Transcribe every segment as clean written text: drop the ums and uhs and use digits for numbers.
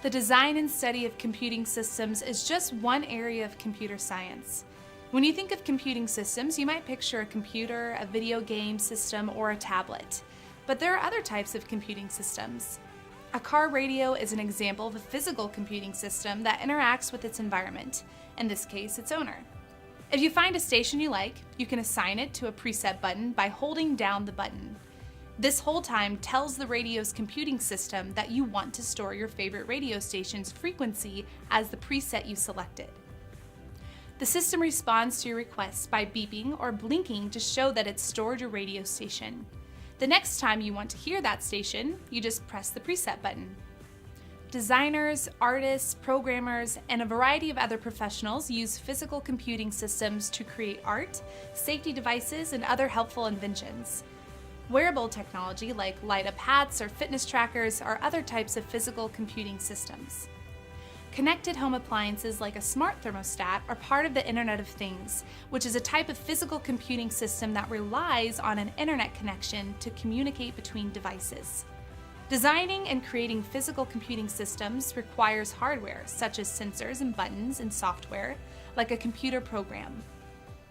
The design and study of computing systems is just one area of computer science. When you think of computing systems, you might picture a computer, a video game system, or a tablet. But there are other types of computing systems. A car radio is an example of a physical computing system that interacts with its environment, in this case, its owner. If you find a station you like, you can assign it to a preset button by holding down the button. This hold time tells the radio's computing system that you want to store your favorite radio station's frequency as the preset you selected. The system responds to your request by beeping or blinking to show that it's stored your radio station. The next time you want to hear that station, you just press the preset button. Designers, artists, programmers, and a variety of other professionals use physical computing systems to create art, safety devices, and other helpful inventions. Wearable technology like light-up hats or fitness trackers are other types of physical computing systems. Connected home appliances like a smart thermostat are part of the Internet of Things, which is a type of physical computing system that relies on an internet connection to communicate between devices. Designing and creating physical computing systems requires hardware, such as sensors and buttons, and software, like a computer program.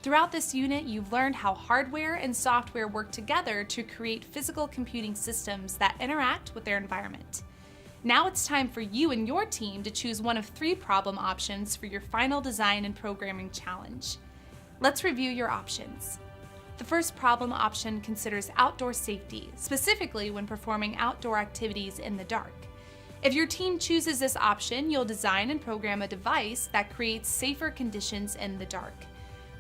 Throughout this unit, you've learned how hardware and software work together to create physical computing systems that interact with their environment. Now it's time for you and your team to choose one of 3 problem options for your final design and programming challenge. Let's review your options. The first problem option considers outdoor safety, specifically when performing outdoor activities in the dark. If your team chooses this option, you'll design and program a device that creates safer conditions in the dark.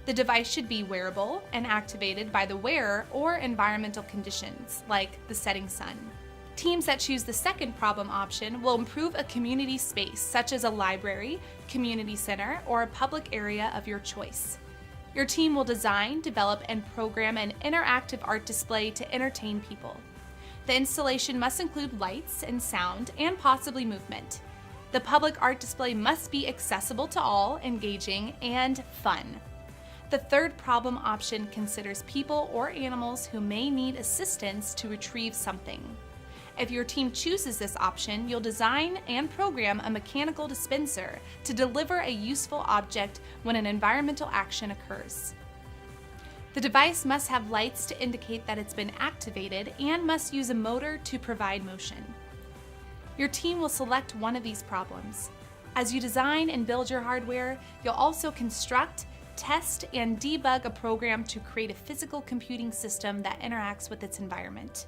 The device should be wearable and activated by the wearer or environmental conditions, like the setting sun. Teams that choose the second problem option will improve a community space, such as a library, community center, or a public area of your choice. Your team will design, develop, and program an interactive art display to entertain people. The installation must include lights and sound and possibly movement. The public art display must be accessible to all, engaging, and fun. The third problem option considers people or animals who may need assistance to retrieve something. If your team chooses this option, you'll design and program a mechanical dispenser to deliver a useful object when an environmental action occurs. The device must have lights to indicate that it's been activated and must use a motor to provide motion. Your team will select one of these problems. As you design and build your hardware, you'll also construct, test, and debug a program to create a physical computing system that interacts with its environment.